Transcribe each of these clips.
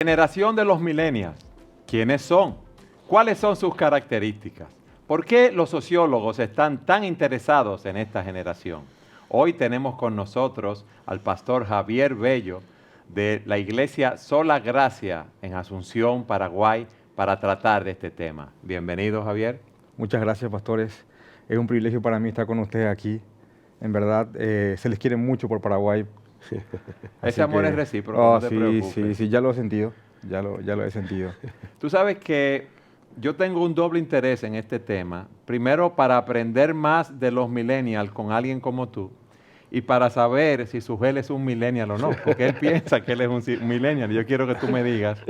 Generación de los millennials. ¿Quiénes son? ¿Cuáles son sus características? ¿Por qué los sociólogos están tan interesados en esta generación? Hoy tenemos con nosotros al pastor Javier Bello de la iglesia Sola Gracia en Asunción, Paraguay, para tratar de este tema. Bienvenido, Javier. Muchas gracias, pastores. Es un privilegio para mí estar con ustedes aquí. En verdad, se les quiere mucho por Paraguay. Ese amor es recíproco, Oh, no te preocupes. sí, ya lo he sentido. Ya lo he sentido. Tú sabes que yo tengo un doble interés en este tema. Primero, para aprender más de los millennials con alguien como tú. Y para saber si Sugel es un millennial o no. Porque él piensa que él es un millennial. Y yo quiero que tú me digas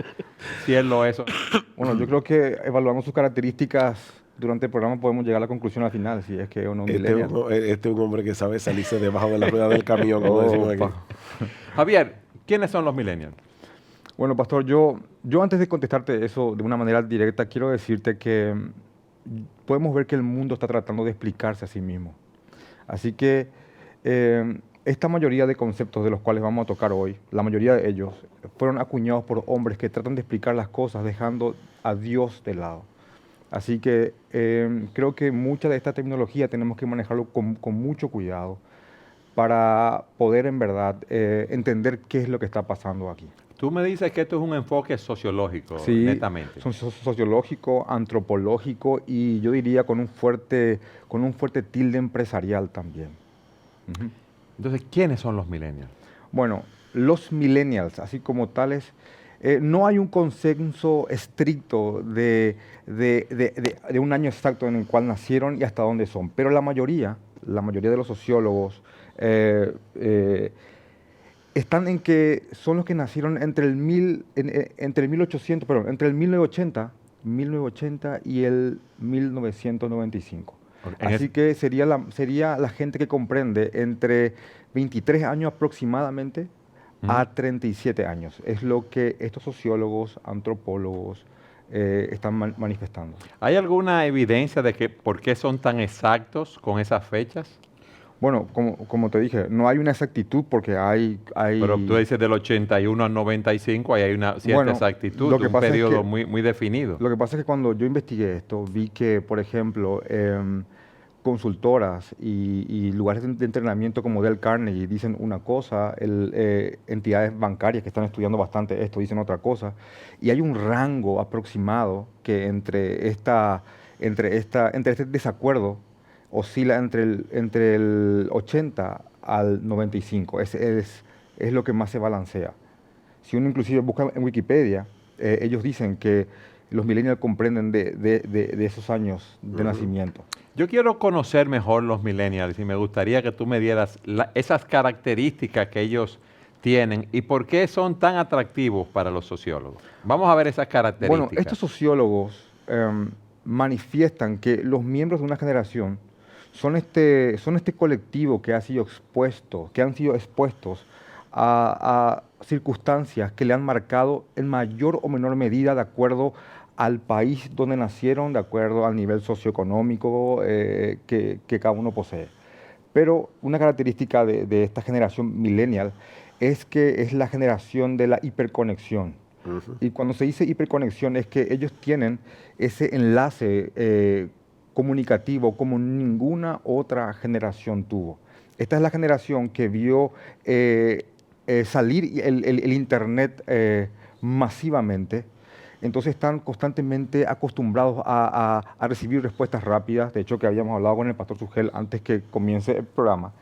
si él lo es o no. Bueno, yo creo que evaluando sus características durante el programa podemos llegar a la conclusión al final, si es que es un millennial. Este es un hombre que sabe salirse debajo de la rueda del camión, como decimos aquí. Javier, ¿quiénes son los millennials? Bueno, pastor, yo antes de contestarte eso de una manera directa, quiero decirte que podemos ver que el mundo está tratando de explicarse a sí mismo. Así que esta mayoría de conceptos de los cuales vamos a tocar hoy, la mayoría de ellos, fueron acuñados por hombres que tratan de explicar las cosas dejando a Dios de lado. Así que creo que mucha de esta tecnología tenemos que manejarlo con mucho cuidado para poder en verdad entender qué es lo que está pasando aquí. Tú me dices que esto es un enfoque sociológico, Sí, netamente. Sociológico, antropológico y yo diría con un fuerte tilde empresarial también. Uh-huh. Entonces, ¿quiénes son los millennials? Bueno, los millennials, así como tales, no hay un consenso estricto de un año exacto en el cual nacieron y hasta dónde son, pero la mayoría de los sociólogos están en que son los que nacieron entre el 1980 y el 1995. Así que sería la gente que comprende entre 23 años aproximadamente a 37 años. Es lo que estos sociólogos, antropólogos están manifestando. ¿Hay alguna evidencia de que por qué son tan exactos con esas fechas? Bueno, como te dije, no hay una exactitud porque hay... Pero tú dices del 81 al 95, ahí hay una cierta exactitud, un periodo muy definido. Lo que pasa es que cuando yo investigué esto, vi que, por ejemplo, consultoras y lugares de entrenamiento como Dale Carnegie dicen una cosa, entidades bancarias que están estudiando bastante esto dicen otra cosa, y hay un rango aproximado que entre este desacuerdo oscila entre el 80 al 95, es lo que más se balancea. Si uno inclusive busca en Wikipedia, ellos dicen que los millennials comprenden de esos años de nacimiento. Yo quiero conocer mejor los millennials y me gustaría que tú me dieras esas características que ellos tienen y por qué son tan atractivos para los sociólogos. Vamos a ver esas características. Bueno, estos sociólogos manifiestan que los miembros de una generación son este colectivo que han sido expuestos a circunstancias que le han marcado en mayor o menor medida de acuerdo al país donde nacieron, de acuerdo al nivel socioeconómico que cada uno posee. Pero una característica de esta generación millennial es que es la generación de la hiperconexión. Uh-huh. Y cuando se dice hiperconexión es que ellos tienen ese enlace comunicativo como ninguna otra generación tuvo. Esta es la generación que vio salir el Internet masivamente. Entonces están constantemente acostumbrados a recibir respuestas rápidas. De hecho, que habíamos hablado con el pastor Sugel antes que comience el programa,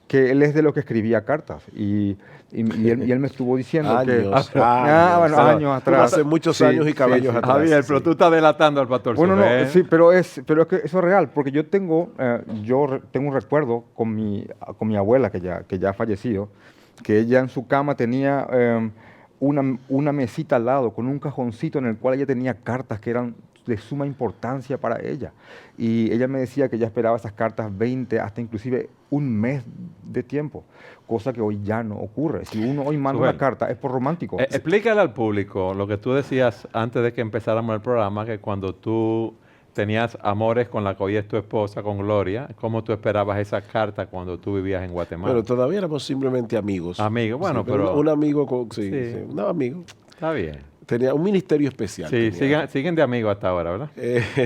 que él es de los que escribía cartas. Y él me estuvo diciendo años atrás. Hace muchos años y cabellos atrás. Javier, pero tú estás delatando al pastor Sugel. Bueno, no, sí, pero es que eso es real, porque yo tengo un recuerdo con mi abuela, que ya ha fallecido, que ella en su cama tenía una mesita al lado con un cajoncito en el cual ella tenía cartas que eran de suma importancia para ella. Y ella me decía que ella esperaba esas cartas 20, hasta inclusive un mes de tiempo, cosa que hoy ya no ocurre. Si uno hoy manda una carta es por romántico. Explícale al público lo que tú decías antes de que empezáramos el programa, que cuando tú tenías amores con la que hoy es tu esposa, con Gloria, ¿cómo tú esperabas esa carta cuando tú vivías en Guatemala? Pero todavía éramos simplemente amigos. Amigos, bueno, sí, pero... Un amigo, un amigo. Está bien. Tenía un ministerio especial. Sí, tenía. siguen de amigos hasta ahora, ¿verdad?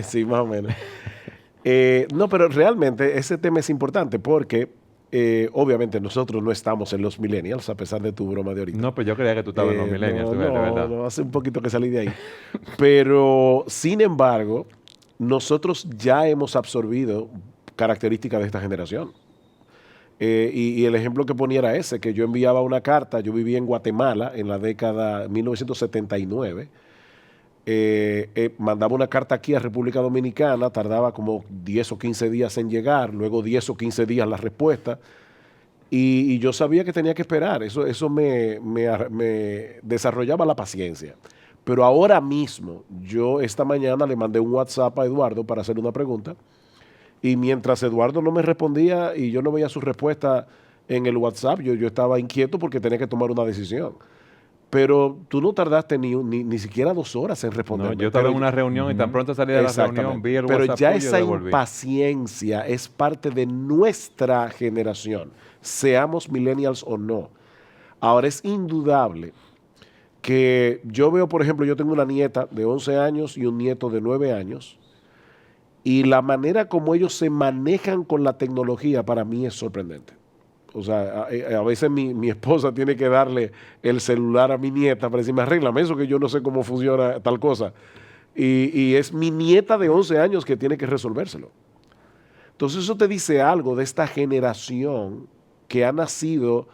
Sí, más o menos. No, pero realmente ese tema es importante porque obviamente nosotros no estamos en los millennials, a pesar de tu broma de ahorita. No, pues yo creía que tú estabas en los millennials, tú ves, de verdad. No, hace un poquito que salí de ahí. Pero, sin embargo, nosotros ya hemos absorbido características de esta generación. Y el ejemplo que ponía era ese, que yo enviaba una carta, yo vivía en Guatemala en la década 1979, mandaba una carta aquí a República Dominicana, tardaba como 10 o 15 días en llegar, luego 10 o 15 días la respuesta, y yo sabía que tenía que esperar, eso me desarrollaba la paciencia. Pero ahora mismo, yo esta mañana le mandé un WhatsApp a Eduardo para hacerle una pregunta, y mientras Eduardo no me respondía y yo no veía su respuesta en el WhatsApp, yo estaba inquieto porque tenía que tomar una decisión. Pero tú no tardaste ni siquiera 2 horas en responder. No, yo estaba en una reunión y tan pronto salí de la reunión, vi el Pero WhatsApp ya tuyo y esa devolví. impaciencia es parte de nuestra generación, seamos millennials o no. Ahora es indudable que yo veo, por ejemplo, yo tengo una nieta de 11 años y un nieto de 9 años, y la manera como ellos se manejan con la tecnología para mí es sorprendente. O sea, a veces mi esposa tiene que darle el celular a mi nieta para decirme, arréglame eso que yo no sé cómo funciona tal cosa. Y es mi nieta de 11 años que tiene que resolvérselo. Entonces eso te dice algo de esta generación que ha nacido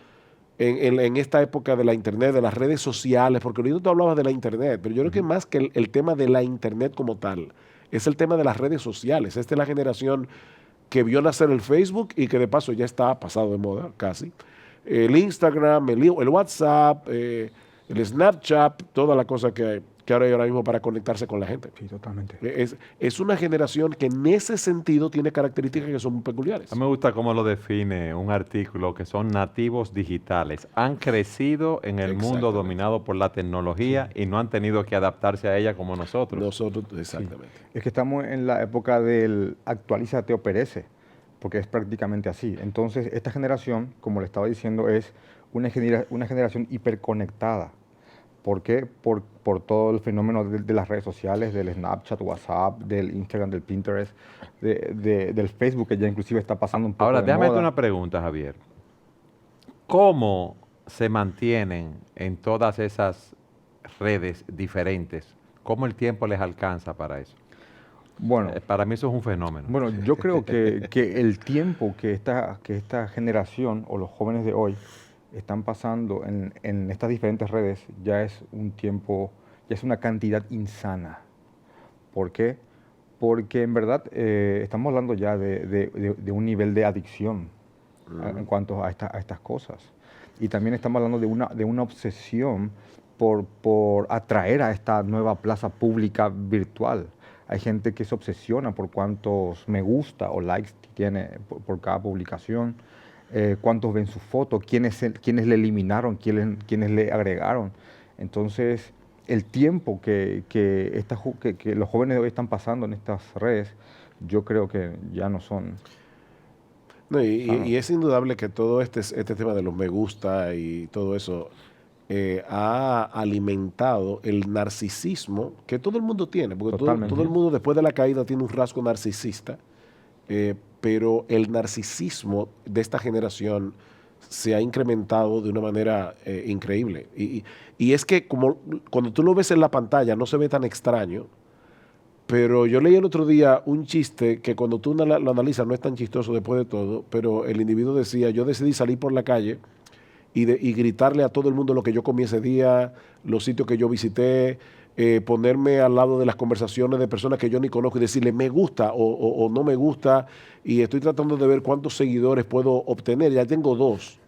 en esta época de la internet, de las redes sociales, porque ahorita tú hablabas de la internet, pero yo creo que más que el tema de la internet como tal, es el tema de las redes sociales. Esta es la generación que vio nacer el Facebook y que de paso ya está pasado de moda casi. El Instagram, el WhatsApp, el Snapchat, toda la cosa que ahora hay ahora mismo para conectarse con la gente. Sí, totalmente. Es una generación que en ese sentido tiene características que son peculiares. A mí me gusta cómo lo define un artículo, que son nativos digitales. Han crecido en el mundo Exactamente. dominado por la tecnología y no han tenido que adaptarse a ella como nosotros. Nosotros, exactamente. Es que estamos en la época del actualízate o perece, porque es prácticamente así. Entonces, esta generación, como le estaba diciendo, es una generación hiperconectada. ¿Por qué? Por todo el fenómeno de las redes sociales, del Snapchat, WhatsApp, del Instagram, del Pinterest, del Facebook, que ya inclusive está pasando un poco Ahora, de déjame hacerte moda. una pregunta, Javier. ¿Cómo se mantienen en todas esas redes diferentes? ¿Cómo el tiempo les alcanza para eso? Bueno, Para mí eso es un fenómeno. Bueno, yo creo que el tiempo que esta generación o los jóvenes de hoy están pasando en estas diferentes redes ya es un tiempo, ya es una cantidad insana. ¿Por qué? Porque en verdad estamos hablando ya de un nivel de adicción en cuanto a estas cosas. Y también estamos hablando de una obsesión por atraer a esta nueva plaza pública virtual. Hay gente que se obsesiona por cuántos me gusta o likes tiene por cada publicación, cuántos ven su foto, quiénes le eliminaron, quiénes le agregaron. Entonces, el tiempo que los jóvenes de hoy están pasando en estas redes, yo creo que ya no son... No, y es indudable que todo este tema de los me gusta y todo eso ha alimentado el narcisismo que todo el mundo tiene, porque todo el mundo después de la caída tiene un rasgo narcisista, pero el narcisismo de esta generación se ha incrementado de una manera increíble. Y es que como cuando tú lo ves en la pantalla no se ve tan extraño, pero yo leí el otro día un chiste que cuando tú lo analizas no es tan chistoso después de todo, pero el individuo decía, yo decidí salir por la calle y gritarle a todo el mundo lo que yo comí ese día, los sitios que yo visité, ponerme al lado de las conversaciones de personas que yo ni conozco y decirle me gusta o no me gusta, y estoy tratando de ver cuántos seguidores puedo obtener. Ya tengo 2.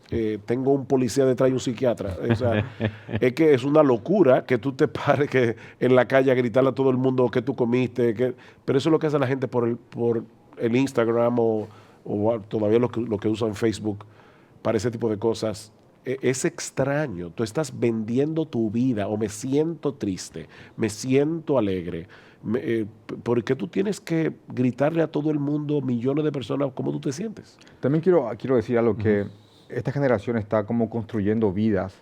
Tengo un policía detrás y un psiquiatra. O sea, es que es una locura que tú te pares en la calle a gritarle a todo el mundo que tú comiste. Pero eso es lo que hace la gente por el Instagram o todavía lo que usan Facebook para ese tipo de cosas. Es extraño. Tú estás vendiendo tu vida, o me siento triste, me siento alegre. ¿Por qué tú tienes que gritarle a todo el mundo, millones de personas, cómo tú te sientes? También quiero decir algo, que esta generación está como construyendo vidas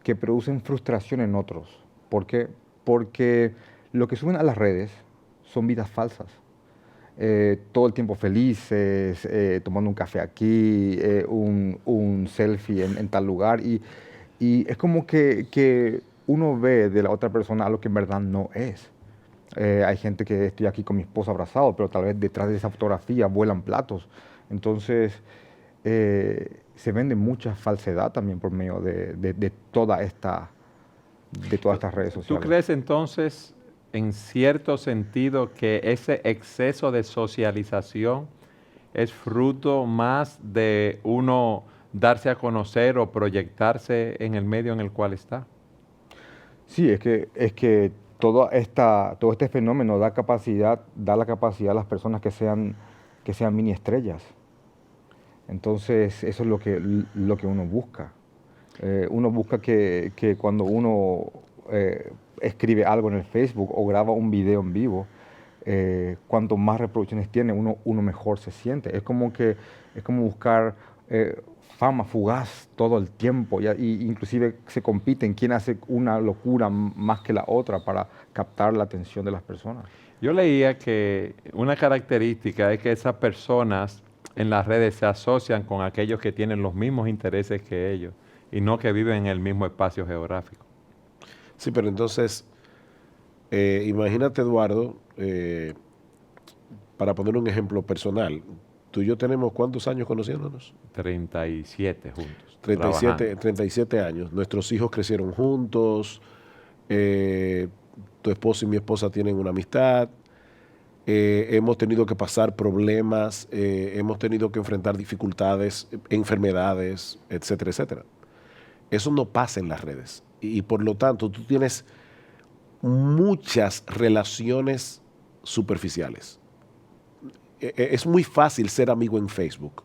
que producen frustración en otros. ¿Por qué? Porque lo que suben a las redes son vidas falsas. Todo el tiempo felices, tomando un café aquí, un selfie en tal lugar. Y es como que uno ve de la otra persona algo que en verdad no es. Hay gente que estoy aquí con mi esposa abrazado, pero tal vez detrás de esa fotografía vuelan platos. Entonces, se vende mucha falsedad también por medio de todas estas redes ¿Tú sociales. crees entonces, en cierto sentido, que ese exceso de socialización es fruto más de uno darse a conocer o proyectarse en el medio en el cual está? Sí, es que todo este fenómeno da la capacidad a las personas que sean mini estrellas. Entonces, eso es lo que uno busca. Uno busca que cuando uno escribe algo en el Facebook o graba un video en vivo, cuanto más reproducciones tiene, uno mejor se siente. Es como buscar fama fugaz todo el tiempo, y inclusive se compiten quién hace una locura más que la otra para captar la atención de las personas. Yo leía que una característica es que esas personas en las redes se asocian con aquellos que tienen los mismos intereses que ellos y no que viven en el mismo espacio geográfico. Sí, pero entonces, imagínate, Eduardo, para poner un ejemplo personal, tú y yo tenemos ¿cuántos años conociéndonos? 37 juntos. 37 años. Nuestros hijos crecieron juntos, tu esposo y mi esposa tienen una amistad, hemos tenido que pasar problemas, hemos tenido que enfrentar dificultades, enfermedades, etcétera, etcétera. Eso no pasa en las redes y por lo tanto tú tienes muchas relaciones superficiales. Es muy fácil ser amigo en Facebook.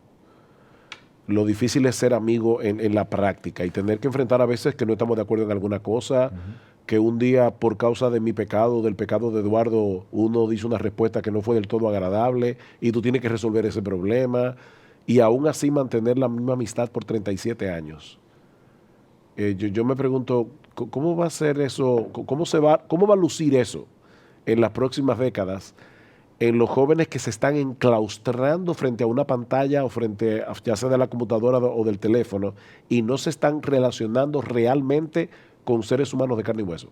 Lo difícil es ser amigo en la práctica y tener que enfrentar a veces que no estamos de acuerdo en alguna cosa, que un día por causa de mi pecado, del pecado de Eduardo, uno dice una respuesta que no fue del todo agradable y tú tienes que resolver ese problema y aún así mantener la misma amistad por 37 años. Yo me pregunto, ¿cómo va a ser eso? ¿Cómo va a lucir eso en las próximas décadas en los jóvenes que se están enclaustrando frente a una pantalla o frente a, ya sea de la computadora o del teléfono y no se están relacionando realmente con seres humanos de carne y hueso?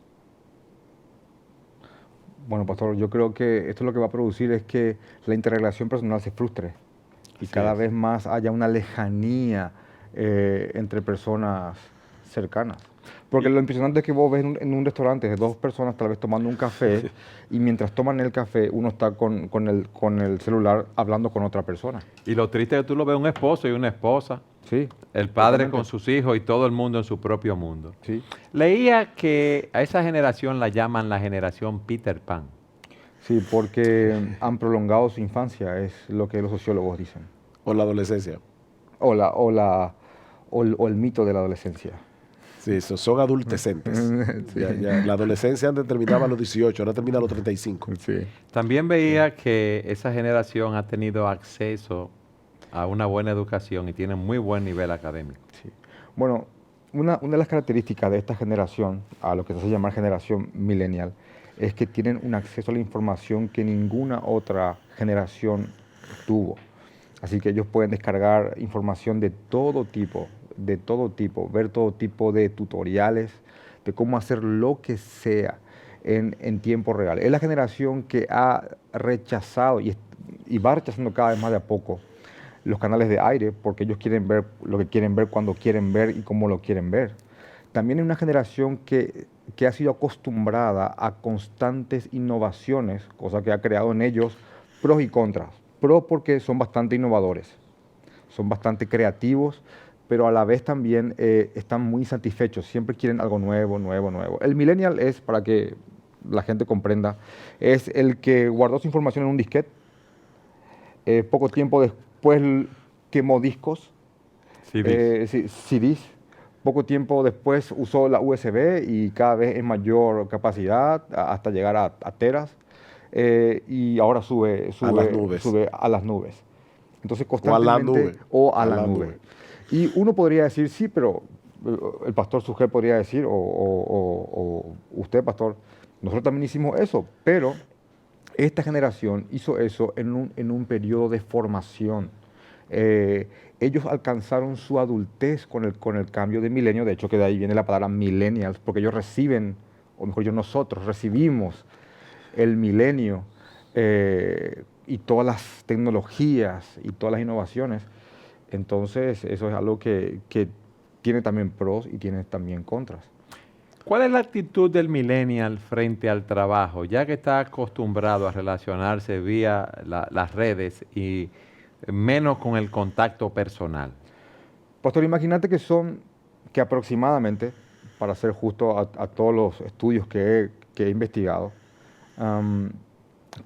Bueno, pastor, yo creo que esto lo que va a producir es que la interrelación personal se frustre y Así cada es. vez más haya una lejanía entre personas cercanas. Porque lo impresionante es que vos ves en un restaurante de dos personas tal vez tomando un café y mientras toman el café uno está con el celular hablando con otra persona. Y lo triste es que tú lo ves un esposo y una esposa, Sí, el padre totalmente. con sus hijos y todo el mundo en su propio mundo. Sí, Leía que a esa generación la llaman la generación Peter Pan. sí, porque han prolongado su infancia, es lo que los sociólogos dicen. O la adolescencia. O el mito de la adolescencia. Sí, son adultecentes. Sí. La adolescencia antes terminaba a los 18, ahora termina a los 35. Sí. También veía que esa generación ha tenido acceso a una buena educación y tiene muy buen nivel académico. Sí. Bueno, una de las características de esta generación, a lo que se hace llamar generación millennial, es que tienen un acceso a la información que ninguna otra generación tuvo. Así que ellos pueden descargar información de todo tipo, ver todo tipo de tutoriales, de cómo hacer lo que sea en tiempo real. Es la generación que ha rechazado y va rechazando cada vez más de a poco los canales de aire, porque ellos quieren ver lo que quieren ver, cuando quieren ver y cómo lo quieren ver. También es una generación que ha sido acostumbrada a constantes innovaciones, cosa que ha creado en ellos pros y contras. Pros porque son bastante innovadores, son bastante creativos, pero a la vez también están muy satisfechos, siempre quieren algo nuevo, nuevo, nuevo. El millennial es, para que la gente comprenda, es el que guardó su información en un disquete, poco tiempo después quemó discos, CDs. Poco tiempo después usó la USB y cada vez en mayor capacidad hasta llegar a teras, y ahora sube a las nubes. Entonces constantemente, O a la nube. Y uno podría decir, sí, pero el pastor Sujé podría decir, o usted, pastor, nosotros también hicimos eso, pero esta generación hizo eso en un periodo de formación. Ellos alcanzaron su adultez con el cambio de milenio, de hecho que de ahí viene la palabra millennials, porque ellos reciben, o mejor dicho, nosotros recibimos el milenio y todas las tecnologías y todas las innovaciones. Entonces, eso es algo que tiene también pros y tiene también contras. ¿Cuál es la actitud del millennial frente al trabajo, ya que está acostumbrado a relacionarse vía las redes y menos con el contacto personal? Pastor, imagínate que aproximadamente, para ser justo a todos los estudios que he investigado,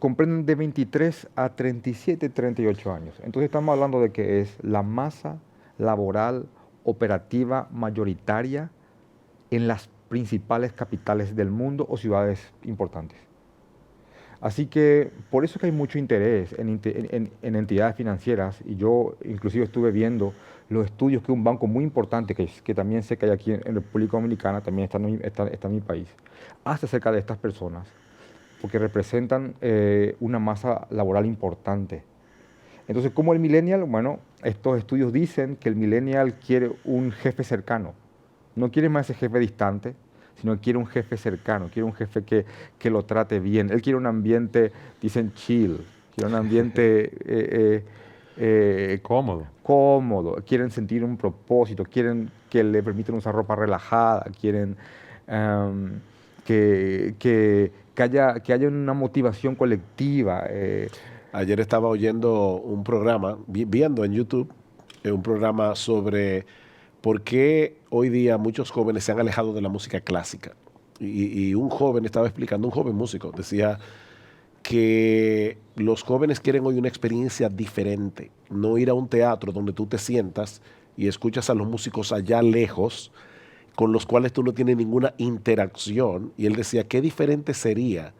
comprenden de 23 a 37, 38 años. Entonces estamos hablando de que es la masa laboral operativa mayoritaria en las principales capitales del mundo o ciudades importantes. Así que por eso es que hay mucho interés en entidades financieras, y yo inclusive estuve viendo los estudios que un banco muy importante, que también sé que hay aquí en República Dominicana, también está en mi país, hace acerca de estas personas, porque representan una masa laboral importante. Entonces, ¿cómo el millennial? Bueno, estos estudios dicen que el millennial quiere un jefe cercano. No quiere más ese jefe distante, sino quiere un jefe cercano, quiere un jefe que lo trate bien. Él quiere un ambiente, dicen chill, quiere un ambiente cómodo, quieren sentir un propósito, quieren que le permitan usar ropa relajada, quieren que haya una motivación colectiva. Ayer estaba oyendo un programa, viendo en YouTube, un programa sobre por qué hoy día muchos jóvenes se han alejado de la música clásica. Y un joven estaba explicando, un joven músico, decía que los jóvenes quieren hoy una experiencia diferente, no ir a un teatro donde tú te sientas y escuchas a los músicos allá lejos, con los cuales tú no tienes ninguna interacción. Y él decía, qué diferente sería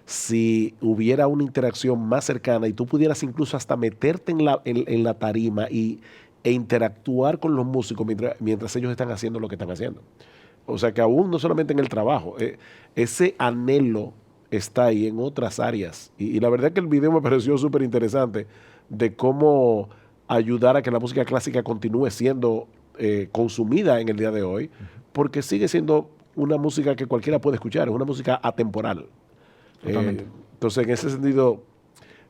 si hubiera una interacción más cercana y tú pudieras incluso hasta meterte en la tarima e interactuar con los músicos mientras ellos están haciendo lo que están haciendo. O sea que aún no solamente en el trabajo, ese anhelo está ahí en otras áreas. Y la verdad que el video me pareció súper interesante de cómo ayudar a que la música clásica continúe siendo consumida en el día de hoy, porque sigue siendo una música que cualquiera puede escuchar, es una música atemporal. Entonces, en ese sentido,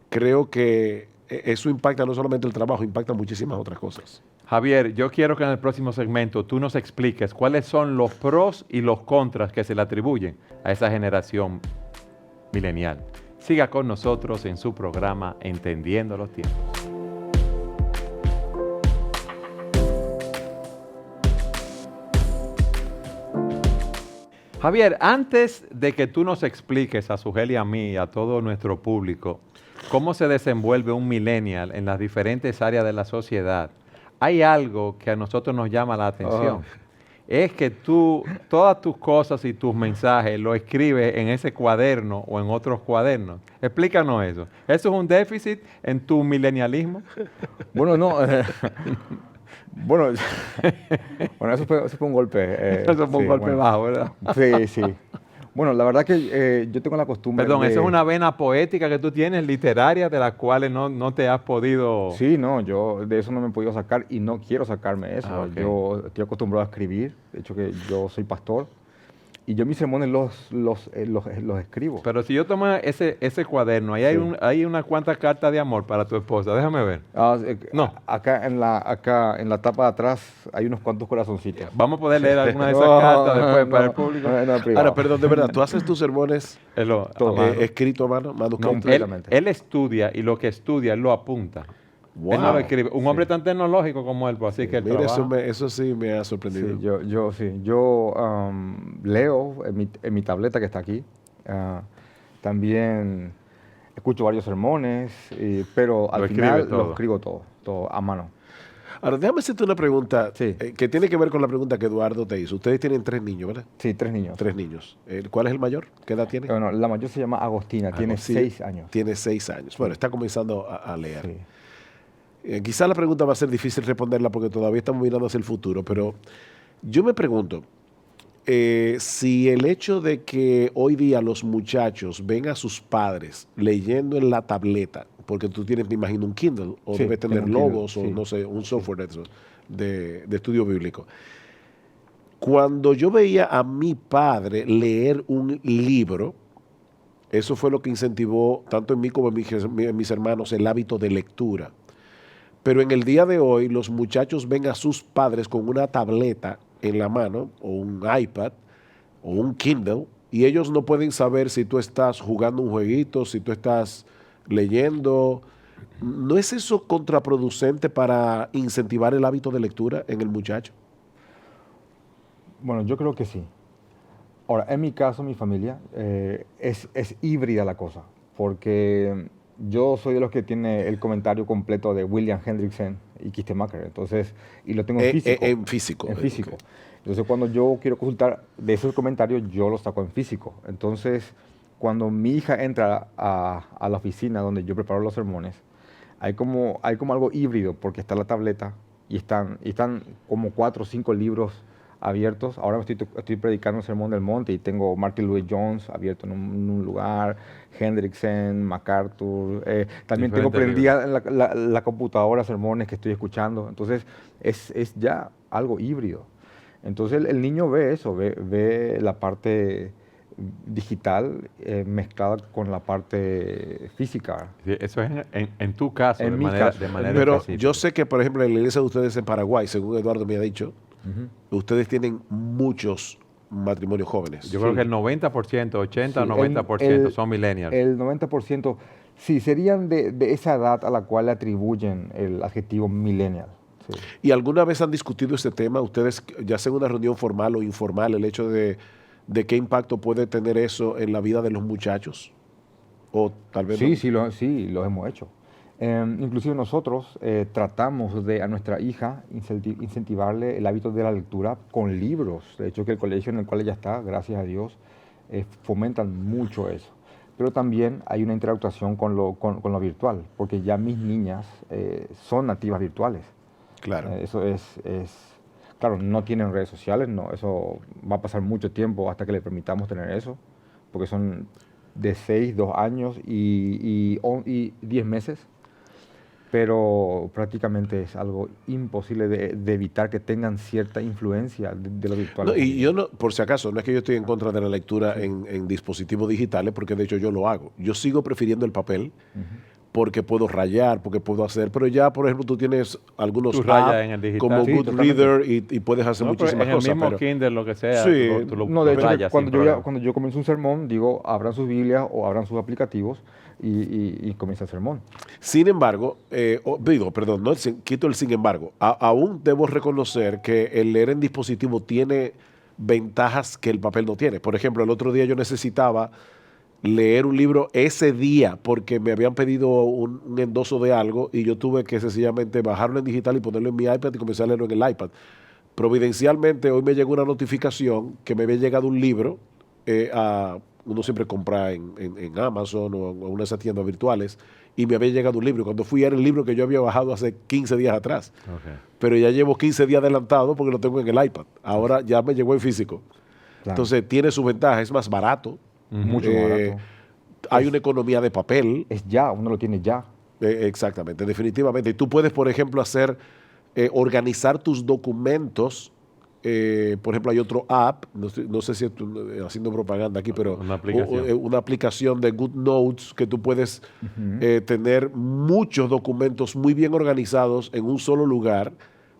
creo que eso impacta no solamente el trabajo, impacta muchísimas otras cosas. Javier, yo quiero que en el próximo segmento tú nos expliques cuáles son los pros y los contras que se le atribuyen a esa generación milenial. Siga con nosotros en su programa Entendiendo los Tiempos. Javier, antes de que tú nos expliques a Sujel y a mí y a todo nuestro público cómo se desenvuelve un millennial en las diferentes áreas de la sociedad, hay algo que a nosotros nos llama la atención. Es que tú, todas tus cosas y tus mensajes lo escribes en ese cuaderno o en otros cuadernos. Explícanos eso. ¿Eso es un déficit en tu milenialismo? Bueno, no. Bueno, eso fue un golpe. Eso fue un golpe bajo, ¿verdad? Sí, sí. Bueno, la verdad que yo tengo la costumbre. Perdón, eso es una vena poética que tú tienes, literaria, de la cual no te has podido... Sí, no, yo de eso no me he podido sacar y no quiero sacarme eso. Okay. Yo estoy acostumbrado a escribir, de hecho que yo soy pastor, y yo mis sermones los escribo. Pero si yo tomo ese cuaderno, ahí Sí. hay unas cuantas cartas de amor para tu esposa, déjame ver. No. Acá en la tapa de atrás hay unos cuantos corazoncitos. Vamos a poder leer alguna de esas cartas después para el público. Ahora, perdón, de verdad, ¿tú haces tus sermones escrito a mano, manuscrito? Completamente. Él estudia y lo que estudia, él lo apunta. Wow. Él no lo escribe. Un hombre tan tecnológico como él, pues así que él Mira, trabaja. eso sí me ha sorprendido. Sí, yo leo en mi tableta que está aquí. También escucho varios sermones, pero al final lo escribo todo a mano. Ahora, déjame hacerte una pregunta Sí. Que tiene que ver con la pregunta que Eduardo te hizo. Ustedes tienen 3 niños, ¿verdad? Sí, 3 niños. 3 niños. ¿Cuál es el mayor? ¿Qué edad tiene? Bueno, la mayor se llama Agostina, tiene Sí, 6 años. Tiene 6 años. Bueno, está comenzando a leer. Sí. Quizá la pregunta va a ser difícil responderla porque todavía estamos mirando hacia el futuro, pero Yo me pregunto, si el hecho de que hoy día los muchachos ven a sus padres leyendo en la tableta, porque tú tienes, me imagino, un Kindle, o Sí, debes tengo tener un Kindle, logos, o sí. no sé, un software de, eso, de estudio bíblico. Cuando yo veía a mi padre leer un libro, eso fue lo que incentivó tanto en mí como en mis hermanos el hábito de lectura. Pero en el día de hoy, los muchachos ven a sus padres con una tableta en la mano, o un iPad, o un Kindle, y ellos no pueden saber si tú estás jugando un jueguito, si tú estás leyendo. ¿No es eso contraproducente para incentivar el hábito de lectura en el muchacho? Bueno, yo creo que sí. Ahora, en mi caso, mi familia, es híbrida la cosa, porque yo soy de los que tiene el comentario completo de William Hendrickson y Kistemacher, entonces, y lo tengo en físico. En físico. En físico. Ok. Entonces, cuando yo quiero consultar de esos comentarios, yo los saco en físico. Entonces, cuando mi hija entra a la oficina donde yo preparo los sermones, hay como algo híbrido, porque está la tableta y están como 4 o 5 libros abiertos. Ahora estoy predicando el Sermón del Monte y tengo Martin Lloyd Jones abierto en un lugar, Hendrickson, MacArthur. También tengo Diferentes prendida en la computadora sermones que estoy escuchando. Entonces, es ya algo híbrido. Entonces, el niño ve eso, ve la parte digital mezclada con la parte física. Sí, eso es en tu caso, En mi caso, de en manera mi Pero específica. yo sé que, por ejemplo, en la iglesia de ustedes en Paraguay, según Eduardo me ha dicho, Ujú. ustedes tienen muchos matrimonios jóvenes. Yo creo Sí. que el 90%, 80 o Sí, 90% son millennials. el 90%, sí, serían de esa edad a la cual le atribuyen el adjetivo millennial. Sí. ¿Y alguna vez han discutido este tema, ustedes, ya sea en una reunión formal o informal, el hecho de qué impacto puede tener eso en la vida de los muchachos? O tal vez Sí, no. sí, lo hemos hecho. Inclusive nosotros tratamos de a nuestra hija incentivarle el hábito de la lectura con libros. De hecho, que el colegio en el cual ella está, gracias a Dios, fomentan mucho eso. Pero también hay una interactuación con lo virtual, porque ya mis niñas son nativas virtuales. Claro. Eso claro, no tienen redes sociales, no, eso va a pasar mucho tiempo hasta que le permitamos tener eso, porque son de 6, 2 años y 10 meses, pero prácticamente es algo imposible de evitar que tengan cierta influencia de lo virtual. No, y yo no, por si acaso, no es que yo estoy en contra de la lectura en dispositivos digitales, porque de hecho yo lo hago. Yo sigo prefiriendo el papel porque puedo rayar, porque puedo hacer, pero ya, por ejemplo, tú tienes algunos Tú rayas apps en el digital. como Sí, Goodreader y puedes hacer No, pero muchísimas en el cosas. mismo Pero Kindle, lo que sea, Sí, tú lo No, de hecho, que rayas sin problema. cuando yo comienzo un sermón, digo, abran sus Biblias o abran sus aplicativos y comienza el sermón. sin embargo, perdón, no quito el sin embargo, aún debo reconocer que el leer en dispositivo tiene ventajas que el papel no tiene. Por ejemplo, el otro día yo necesitaba leer un libro ese día porque me habían pedido un endoso de algo y yo tuve que sencillamente bajarlo en digital y ponerlo en mi iPad y comenzar a leerlo en el iPad. Providencialmente, hoy me llegó una notificación que me había llegado un libro. Uno siempre compra en Amazon o en una de esas tiendas virtuales, y me había llegado un libro. Cuando fui era el libro que yo había bajado hace 15 días atrás. Ok. Pero ya llevo 15 días adelantado porque lo tengo en el iPad. Ahora ya me llegó en físico. Claro. Entonces tiene su ventaja, es más barato. Mucho más Eh, barato. Hay una economía de papel. Es ya, uno lo tiene ya. Exactamente, definitivamente. Y tú puedes, por ejemplo, organizar tus documentos. Por ejemplo, hay otro app, no sé si estoy haciendo propaganda aquí, pero Una aplicación. una aplicación de GoodNotes que tú puedes tener muchos documentos muy bien organizados en un solo lugar,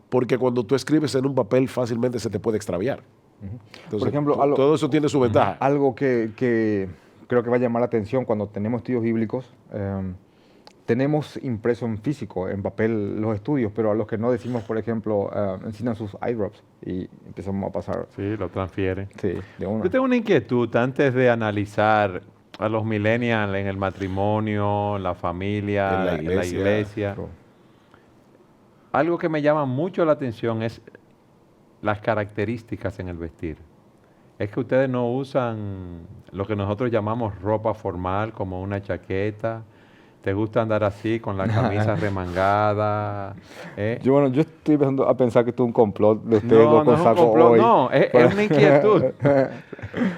porque cuando tú escribes en un papel fácilmente se te puede extraviar. Entonces, Por ejemplo, todo eso tiene su ventaja. algo que creo que va a llamar la atención cuando tenemos estudios bíblicos, tenemos impreso en físico, en papel, los estudios, pero a los que no decimos, por ejemplo, enseñan sus iDrops y empezamos a pasar, Sí, lo transfieren. sí, de una. Yo tengo una inquietud antes de analizar a los millennials en el matrimonio, en la familia, En la iglesia. Claro. Algo que me llama mucho la atención es las características en el vestir. Es que ustedes no usan lo que nosotros llamamos ropa formal, como una chaqueta, ¿Te gusta andar así, con la camisa remangada? Yo estoy empezando a pensar que esto es un complot de ustedes No, dos no con es un saco complot, hoy. no, es una inquietud.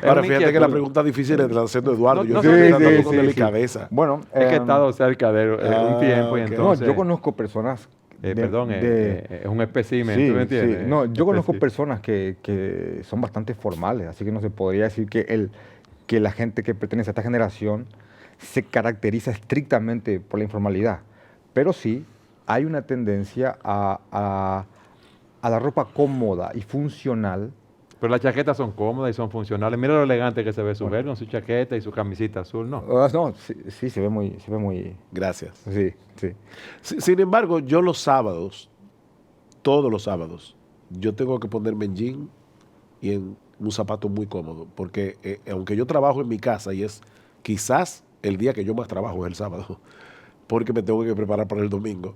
Ahora, fíjate que la pregunta difícil es de la haciendo Eduardo. No, Yo no estoy son tratando difíciles. con delicadeza. Bueno, Es que he estado cerca de un tiempo y ok. entonces... no, yo conozco personas perdón, es un espécimen, sí, ¿tú me sí. entiendes? No, yo conozco Espécimen. personas que son bastante formales, así que no se podría decir que la gente que pertenece a esta generación se caracteriza estrictamente por la informalidad. Pero sí hay una tendencia a la ropa cómoda y funcional. Pero las chaquetas son cómodas y son funcionales. Mira lo elegante que se ve su Bueno. mujer con su chaqueta y su camisita azul, ¿no? No, sí, sí, se ve muy, Gracias. sí, sí. Sin embargo, yo los sábados, todos los sábados, yo tengo que ponerme en jean y en un zapato muy cómodo, porque aunque yo trabajo en mi casa y es quizás el día que yo más trabajo es el sábado, porque me tengo que preparar para el domingo,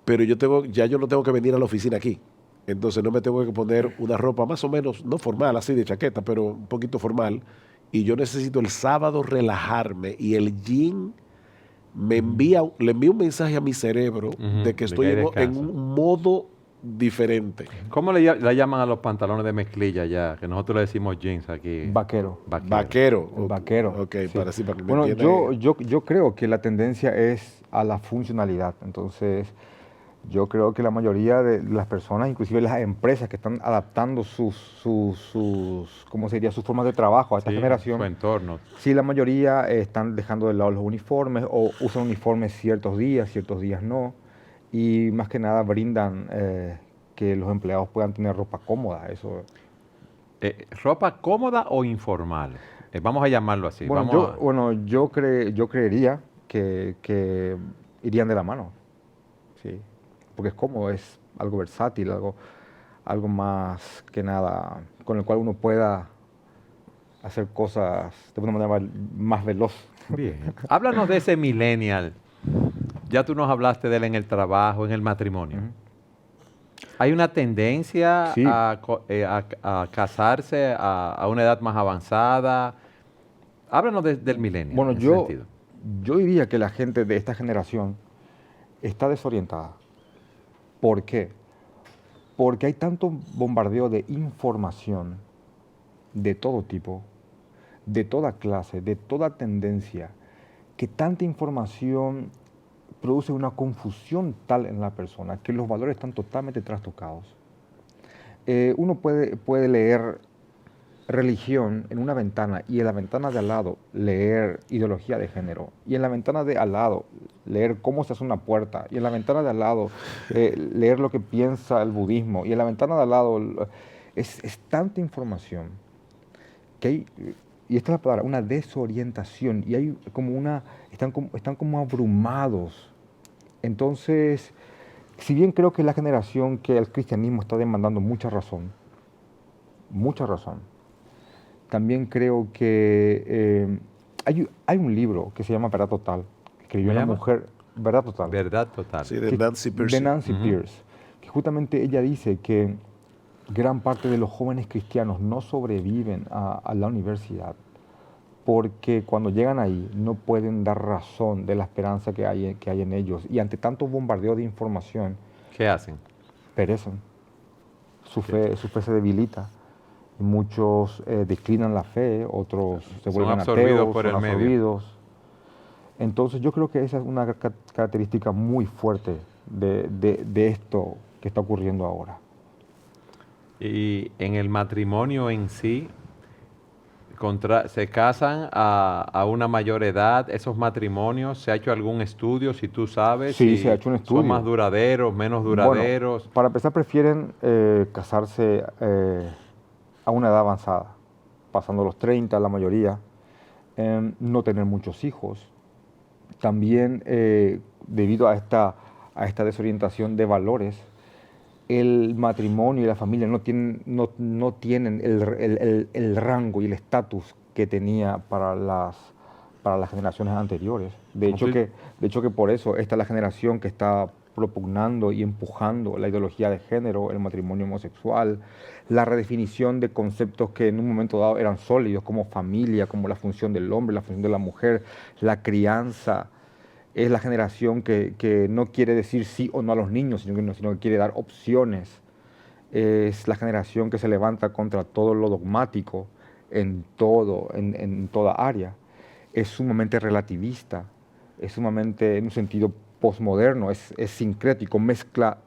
pero ya yo no tengo que venir a la oficina aquí. Entonces no me tengo que poner una ropa más o menos, no formal, así de chaqueta, pero un poquito formal. Y yo necesito el sábado relajarme y el jean le envía un mensaje a mi cerebro Ujú, de que de estoy que hay en descanso. un modo diferente. ¿Cómo le llaman a los pantalones de mezclilla ya? Que nosotros le decimos jeans aquí. Vaquero. Vaquero. El vaquero. Ok, Sí. para que me Bueno, entiendan. yo creo que la tendencia es a la funcionalidad. Entonces, yo creo que la mayoría de las personas, inclusive las empresas que están adaptando ¿cómo se diría? Sus formas de trabajo a esta Sí, generación, su entorno. sí, la mayoría están dejando de lado los uniformes o usan uniformes ciertos días no. Y más que nada brindan que los empleados puedan tener ropa cómoda. Eso. ¿Ropa cómoda o informal? Vamos a llamarlo así. Yo creería que irían de la mano, sí, porque es cómodo, es algo versátil, algo más que nada con el cual uno pueda hacer cosas de una manera más veloz. Bien. Háblanos de ese millennial. Ya tú nos hablaste de él en el trabajo, en el matrimonio. Ujú. ¿Hay una tendencia Sí. a casarse a una edad más avanzada? Háblanos del millennial Bueno, en ese sentido. yo diría que la gente de esta generación está desorientada. ¿Por qué? Porque hay tanto bombardeo de información de todo tipo, de toda clase, de toda tendencia, que tanta información produce una confusión tal en la persona que los valores están totalmente trastocados. Uno puede leer religión en una ventana y en la ventana de al lado leer ideología de género y en la ventana de al lado leer cómo se hace una puerta y en la ventana de al lado leer lo que piensa el budismo y en la ventana de al lado es tanta información que hay, y esta es la palabra, una desorientación y hay como están como abrumados. Entonces, si bien creo que es la generación que el cristianismo está demandando mucha razón, también creo que hay un libro que se llama Verdad Total, que escribió ¿Cómo una llama? mujer, Verdad Total, Verdad total. Sí, de Nancy Pearcey. de Nancy Ujú. Pierce, que justamente ella dice que gran parte de los jóvenes cristianos no sobreviven a la universidad porque cuando llegan ahí no pueden dar razón de la esperanza que hay en ellos y ante tanto bombardeo de información ¿Qué hacen? perecen, su fe se debilita. Muchos declinan la fe, otros se Son vuelven absorbidos ateos, por son el medio. absorbidos. Entonces yo creo que esa es una característica muy fuerte de esto que está ocurriendo ahora. Y en el matrimonio en sí, se casan a una mayor edad. Esos matrimonios, ¿se ha hecho algún estudio, si tú sabes? Sí, si se ha hecho un ¿Son estudio. más duraderos, menos duraderos? Bueno, para empezar prefieren casarse a una edad avanzada, pasando los 30 la mayoría, no tener muchos hijos. También debido a esta desorientación de valores, el matrimonio y la familia no tienen el rango y el estatus que tenía para las generaciones anteriores. De hecho que por eso esta es la generación que está propugnando y empujando la ideología de género, el matrimonio homosexual, la redefinición de conceptos que en un momento dado eran sólidos, como familia, como la función del hombre, la función de la mujer, la crianza. es la generación que no quiere decir sí o no a los niños, sino que quiere dar opciones. Es la generación que se levanta contra todo lo dogmático en toda área. Es sumamente relativista, es sumamente, en un sentido posmoderno, es sincrético, mezcla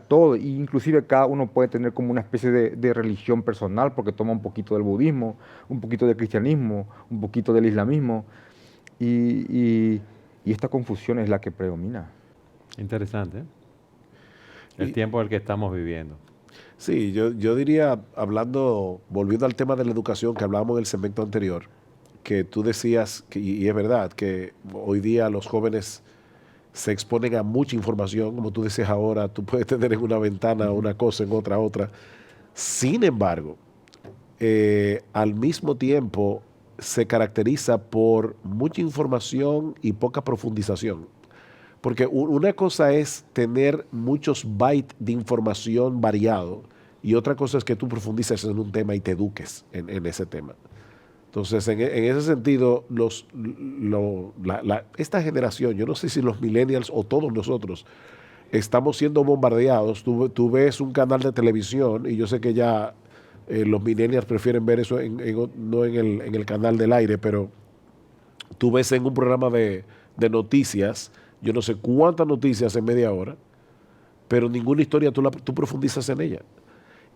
todo, e inclusive cada uno puede tener como una especie de religión personal, porque toma un poquito del budismo, un poquito del cristianismo, un poquito del islamismo, y esta confusión es la que predomina. Interesante, ¿eh? El Y- tiempo en el que estamos viviendo. Sí, yo diría, volviendo al tema de la educación que hablábamos en el segmento anterior, que tú decías, y es verdad, que hoy día los jóvenes se exponen a mucha información, como tú decías ahora, tú puedes tener en una ventana una cosa, en otra. Sin embargo, al mismo tiempo se caracteriza por mucha información y poca profundización. Porque una cosa es tener muchos bytes de información variado y otra cosa es que tú profundices en un tema y te eduques en ese tema. Entonces, en ese sentido, esta generación, yo no sé si los millennials o todos nosotros, estamos siendo bombardeados. Tú ves un canal de televisión y yo sé que ya los millennials prefieren ver eso no en el canal del aire, pero tú ves en un programa de noticias, yo no sé cuántas noticias en media hora, pero ninguna historia tú profundizas en ella.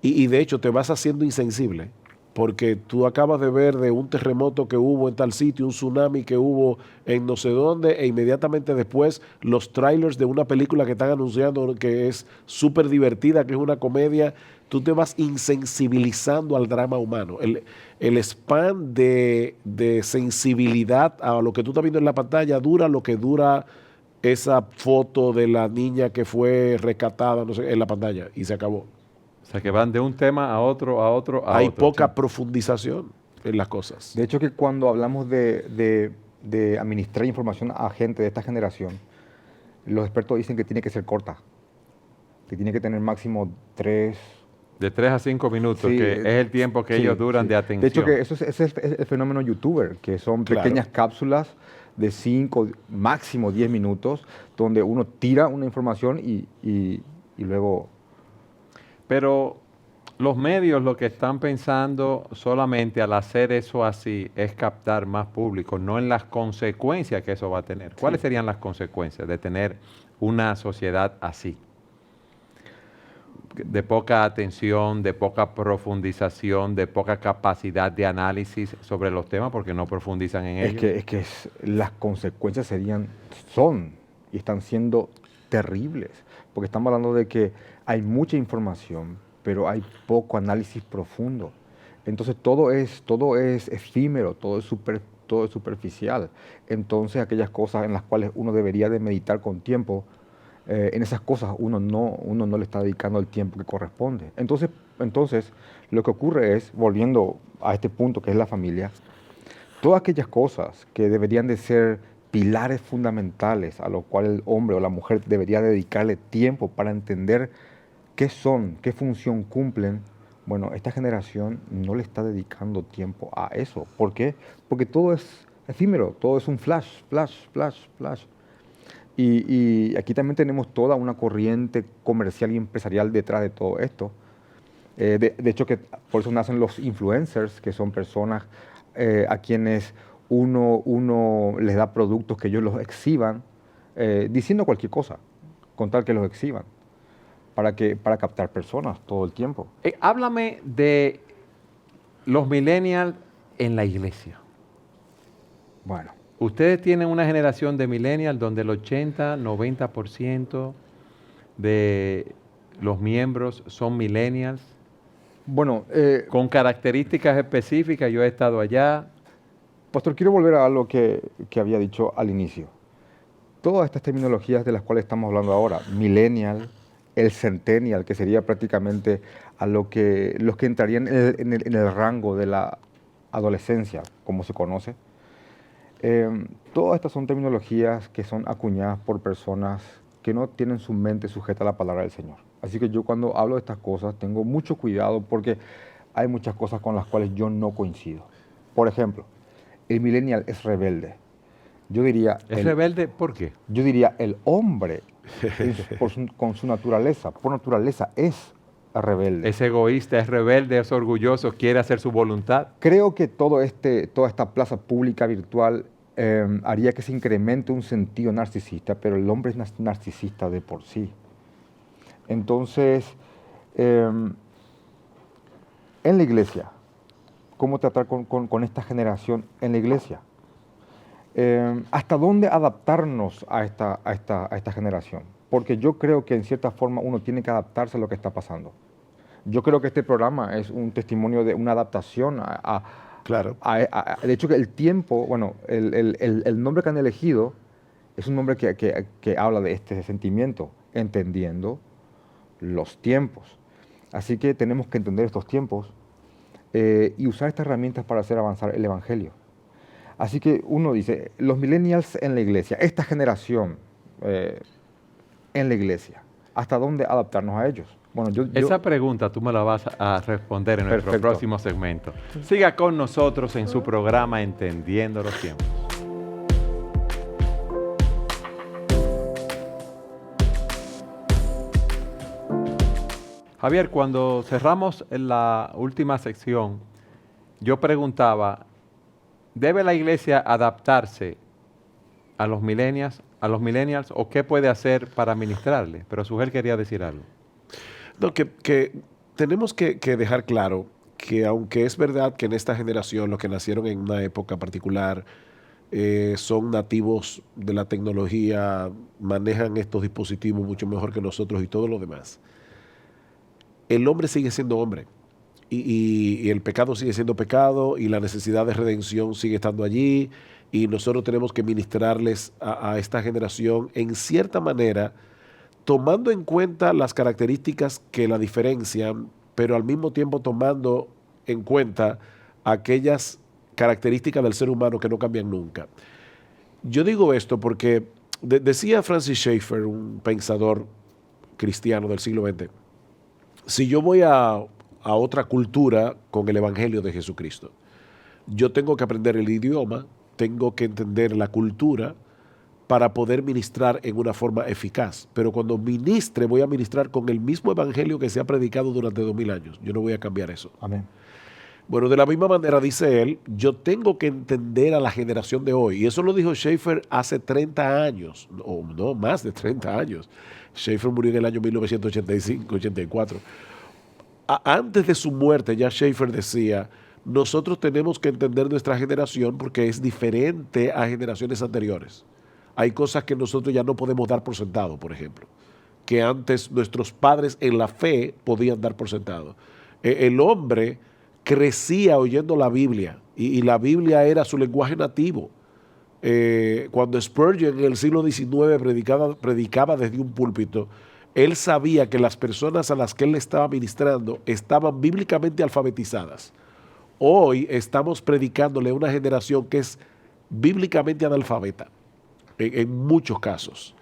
Y de hecho te vas haciendo insensible, porque tú acabas de ver de un terremoto que hubo en tal sitio, un tsunami que hubo en no sé dónde, e inmediatamente después los trailers de una película que están anunciando que es súper divertida, que es una comedia, tú te vas insensibilizando al drama humano. El span de sensibilidad a lo que tú estás viendo en la pantalla dura lo que dura esa foto de la niña que fue rescatada, no sé, en la pantalla y se acabó. O sea, que van de un tema a otro, a otro, a Hay otro. poca profundización en las cosas. De hecho, que cuando hablamos de administrar información a gente de esta generación, los expertos dicen que tiene que ser corta, que tiene que tener máximo 3. De 3 a 5 minutos, Sí, que es el tiempo que sí, ellos duran sí. de atención. De hecho, que ese es el fenómeno youtuber, que son Claro. pequeñas cápsulas de 5, máximo 10 minutos, donde uno tira una información y luego... Pero los medios lo que están pensando solamente al hacer eso así es captar más público, no en las consecuencias que eso va a tener. ¿Cuáles serían las consecuencias de tener una sociedad así? De poca atención, de poca profundización, de poca capacidad de análisis sobre los temas porque no profundizan en ellos. Las consecuencias son y están siendo terribles, porque estamos hablando de que hay mucha información, pero hay poco análisis profundo. Entonces todo es efímero, todo es superficial. Entonces aquellas cosas en las cuales uno debería de meditar con tiempo, en esas cosas uno no le está dedicando el tiempo que corresponde. Entonces lo que ocurre es, volviendo a este punto que es la familia, todas aquellas cosas que deberían de ser pilares fundamentales a los cuales el hombre o la mujer debería dedicarle tiempo para entender qué son, qué función cumplen, bueno, esta generación no le está dedicando tiempo a eso. ¿Por qué? Porque todo es efímero, todo es un flash, flash, flash, flash. Y aquí también tenemos toda una corriente comercial y empresarial detrás de todo esto. De hecho, que por eso nacen los influencers, que son personas a quienes uno les da productos que ellos los exhiban, diciendo cualquier cosa, con tal que los exhiban, para captar personas todo el tiempo. Háblame de los millennials en la iglesia. Bueno, Ustedes tienen una generación de millennials donde el 80-90% de los miembros son millennials bueno con características específicas. Yo he estado allá. Pastor, quiero volver a algo que había dicho al inicio. Todas estas terminologías de las cuales estamos hablando ahora, millennial, el centennial, que sería prácticamente a los que entrarían en el rango de la adolescencia, como se conoce. Todas estas son terminologías que son acuñadas por personas que no tienen su mente sujeta a la palabra del Señor. Así que yo cuando hablo de estas cosas tengo mucho cuidado porque hay muchas cosas con las cuales yo no coincido. Por ejemplo, el millennial es rebelde. Yo diría, ¿Es rebelde por qué? yo diría el hombre, con su naturaleza, por naturaleza, es rebelde. Es egoísta, es rebelde, es orgulloso, quiere hacer su voluntad. Creo que toda esta plaza pública virtual haría que se incremente un sentido narcisista, pero el hombre es narcisista de por sí. Entonces, en la iglesia, ¿cómo tratar con esta generación en la iglesia? ¿Hasta dónde adaptarnos a esta generación? Porque yo creo que en cierta forma uno tiene que adaptarse a lo que está pasando. Yo creo que este programa es un testimonio de una adaptación Claro. de hecho, que el tiempo, bueno, el nombre que han elegido es un nombre que habla de este sentimiento, entendiendo los tiempos. Así que tenemos que entender estos tiempos y usar estas herramientas para hacer avanzar el Evangelio. Así que uno dice, los millennials en la iglesia, esta generación en la iglesia, ¿hasta dónde adaptarnos a ellos? Bueno, Esa pregunta tú me la vas a responder en nuestro Perfecto. próximo segmento. Siga con nosotros en su programa Entendiendo los Tiempos. Javier, cuando cerramos en la última sección, yo preguntaba, ¿debe la iglesia adaptarse a los millennials o qué puede hacer para ministrarle? Pero Sugel quería decir algo. No, que tenemos que dejar claro que aunque es verdad que en esta generación los que nacieron en una época particular son nativos de la tecnología, manejan estos dispositivos mucho mejor que nosotros y todo lo demás, el hombre sigue siendo hombre y el pecado sigue siendo pecado y la necesidad de redención sigue estando allí y nosotros tenemos que ministrarles a esta generación en cierta manera, tomando en cuenta las características que la diferencian, pero al mismo tiempo tomando en cuenta aquellas características del ser humano que no cambian nunca. Yo digo esto porque decía Francis Schaeffer, un pensador cristiano del siglo XX, si yo voy a otra cultura con el Evangelio de Jesucristo, yo tengo que aprender el idioma, tengo que entender la cultura, para poder ministrar en una forma eficaz. Pero cuando ministre, voy a ministrar con el mismo evangelio que se ha predicado durante 2000 años. Yo no voy a cambiar eso. Amén. Bueno, de la misma manera, dice él, yo tengo que entender a la generación de hoy. Y eso lo dijo Schaeffer hace 30 años, o no, más de 30 años. Schaeffer murió en el año 1985-84. Antes de su muerte, ya Schaeffer decía, nosotros tenemos que entender nuestra generación porque es diferente a generaciones anteriores. Hay cosas que nosotros ya no podemos dar por sentado, por ejemplo, que antes nuestros padres en la fe podían dar por sentado. El hombre crecía oyendo la Biblia y la Biblia era su lenguaje nativo. Cuando Spurgeon en el siglo XIX predicaba desde un púlpito, él sabía que las personas a las que él le estaba ministrando estaban bíblicamente alfabetizadas. Hoy estamos predicándole a una generación que es bíblicamente analfabeta. En muchos casos.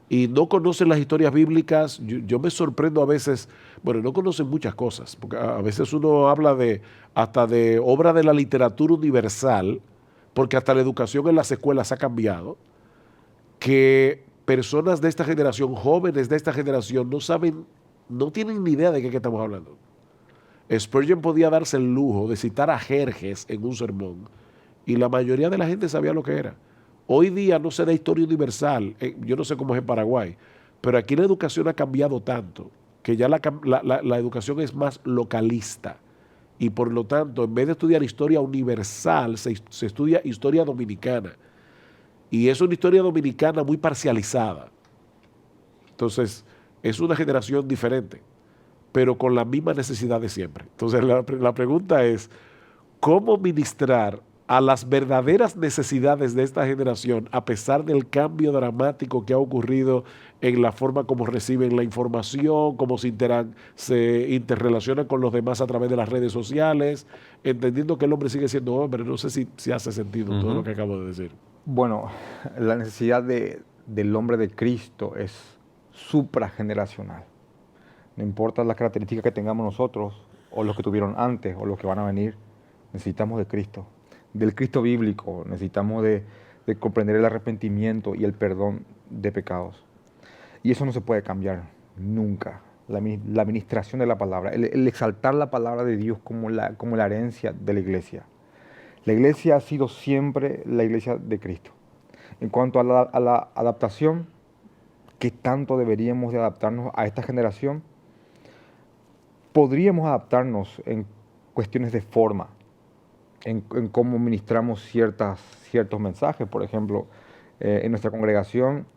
Y no conocen las historias bíblicas. Yo me sorprendo a veces, bueno, no conocen muchas cosas, porque a veces uno habla hasta de obra de la literatura universal, porque hasta la educación en las escuelas ha cambiado, que personas de esta generación, jóvenes de esta generación, no saben, no tienen ni idea de qué estamos hablando. Spurgeon podía darse el lujo de citar a Jerjes en un sermón, y la mayoría de la gente sabía lo que era. Hoy día no se da historia universal, yo no sé cómo es en Paraguay, pero aquí la educación ha cambiado tanto que ya la educación es más localista y por lo tanto en vez de estudiar historia universal se estudia historia dominicana y es una historia dominicana muy parcializada. Entonces es una generación diferente, pero con la misma necesidad de siempre. Entonces la pregunta es, ¿cómo ministrar a las verdaderas necesidades de esta generación, a pesar del cambio dramático que ha ocurrido en la forma como reciben la información, cómo se interrelacionan con los demás a través de las redes sociales, entendiendo que el hombre sigue siendo hombre? No sé si hace sentido todo lo que acabo de decir. Bueno, la necesidad del hombre de Cristo es suprageneracional. No importa las características que tengamos nosotros, o los que tuvieron antes, o los que van a venir, necesitamos de Cristo. Del Cristo bíblico, necesitamos de de comprender el arrepentimiento y el perdón de pecados. Y eso no se puede cambiar nunca. La administración de la palabra, el exaltar la palabra de Dios como la herencia de la iglesia. La iglesia ha sido siempre la iglesia de Cristo. En cuanto a la adaptación, ¿qué tanto deberíamos de adaptarnos a esta generación? Podríamos adaptarnos en cuestiones de forma, en cómo ministramos ciertos mensajes. Por ejemplo, en nuestra congregación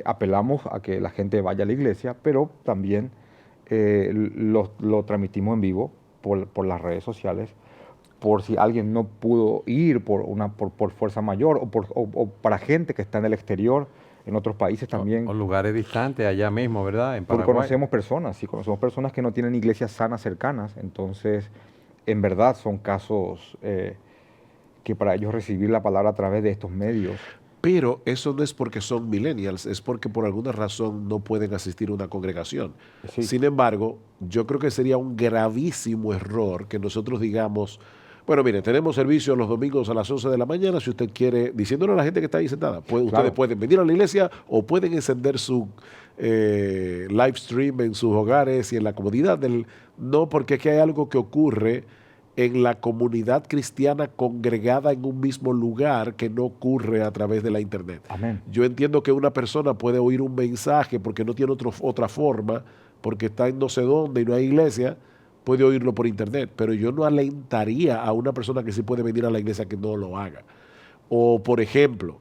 apelamos a que la gente vaya a la iglesia, pero también lo transmitimos en vivo por las redes sociales, por si alguien no pudo ir por fuerza mayor o para gente que está en el exterior, en otros países también. O lugares distantes, allá mismo, ¿verdad? En Porque Paraguay. conocemos personas que no tienen iglesias sanas cercanas, entonces en verdad son casos que para ellos recibir la palabra a través de estos medios. Pero eso no es porque son millennials, es porque por alguna razón no pueden asistir a una congregación. Sí. Sin embargo, yo creo que sería un gravísimo error que nosotros digamos, bueno, mire, tenemos servicio los domingos a las 11 de la mañana, si usted quiere, diciéndole a la gente que está ahí sentada, ustedes pueden venir a la iglesia o pueden encender su live stream en sus hogares y en la comodidad del... No, porque aquí hay algo que ocurre en la comunidad cristiana congregada en un mismo lugar que no ocurre a través de la internet. Amén. Yo entiendo que una persona puede oír un mensaje porque no tiene otra forma, porque está en no sé dónde y no hay iglesia, puede oírlo por internet, pero yo no alentaría a una persona que sí puede venir a la iglesia que no lo haga. O, por ejemplo,